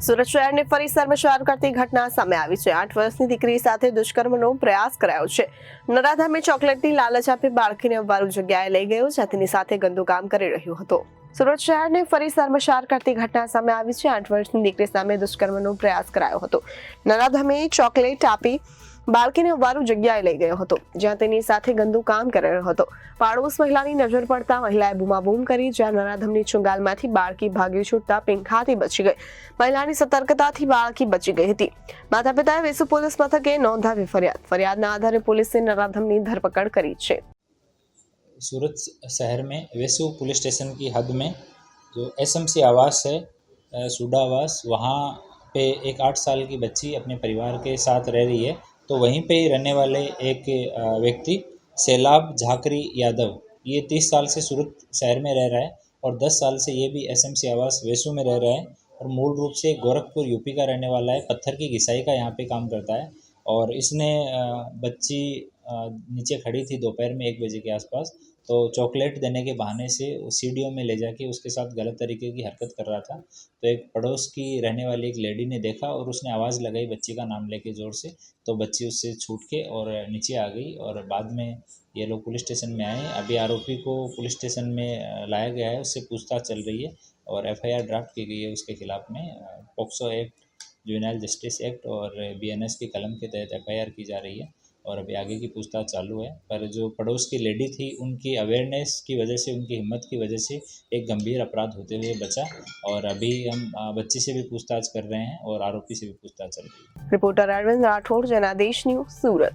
સુરત શહેરને ફરી શર્મસાર કરતી ઘટના સામે આવી છે। 8 વર્ષની દીકરી સાથે દુષ્કર્મનો પ્રયાસ કરાયો છે। નરાધામે ચોકલેટની લાલચ આપી બાળકીને અવારું જગ્યાએ લઈ ગયો, જ્યાં તેની સાથે ગંદુ કામ કરી રહ્યો હતો। સુરત શહેરને ફરી શર્મસાર કરતી ઘટના સામે આવી છે। 8 વર્ષની દીકરી સામે દુષ્કર્મનો પ્રયાસ કરાયો હતો। નરાધામે ચોકલેટ આપી બાળકીને અવારું જગ્યાએ લઈ ગયો હતો, જ્યાં તેની સાથે ગંદુ કામ કરી રહ્યો હતો। પાડોશ મહિલાની નજર પડતા મહિલાએ બૂમાબૂમ કરી, જ્યાં નરાધમની ચુંગાલમાંથી બાળકી ભાગી છૂટતા પીંખાથી બચી ગઈ। મહિલાની સતર્કતાથી બાળકી બચી ગઈ હતી। માતા પિતાએ વેસુ પોલીસ મથકે નોંધાવી ફરિયાદના આધારે પોલીસે નરાધમની ધરપકડ કરી છે। सूरत शहर में वेसु पुलिस स्टेशन की हद में जो एसएमसी आवास है, सूडा आवास, वहाँ पे एक 8 साल की बच्ची अपने परिवार के साथ रह रही है। तो वहीं पे ही रहने वाले एक व्यक्ति सैलाब झाकरी यादव, ये 30 साल से सूरत शहर में रह रहा है और 10 साल से ये भी एसएमसी आवास वेसु में रह रहा है और मूल रूप से गोरखपुर यूपी का रहने वाला है। पत्थर की घिसाई का यहाँ पे काम करता है और इसने बच्ची नीचे खड़ी थी दोपहर में 1 बजे के आसपास, तो चॉकलेट देने के बहाने से सीढ़ियों में ले जाके उसके साथ गलत तरीके की हरकत कर रहा था। तो एक पड़ोस की रहने वाली एक लेडी ने देखा और उसने आवाज़ लगाई बच्ची का नाम लेके ज़ोर से, तो बच्ची उससे छूट के और नीचे आ गई और बाद में ये लोग पुलिस स्टेशन में आए। अभी आरोपी को पुलिस स्टेशन में लाया गया है, उससे पूछताछ चल रही है और एफआईआर ड्राफ्ट की गई है उसके खिलाफ में। POCSO act, juvenile justice act और बीएनएस की कलम के तहत एफआईआर की जा रही है और अभी आगे की पूछताछ चालू है। पर जो पड़ोस की लेडी थी, उनकी अवेयरनेस की वजह से, उनकी हिम्मत की वजह से एक गंभीर अपराध होते हुए बचा और अभी हम बच्ची से भी पूछताछ कर रहे हैं और आरोपी से भी पूछताछ चल रही है। रिपोर्टर अरविंद राठौड़, जनादेश न्यूज, सूरत।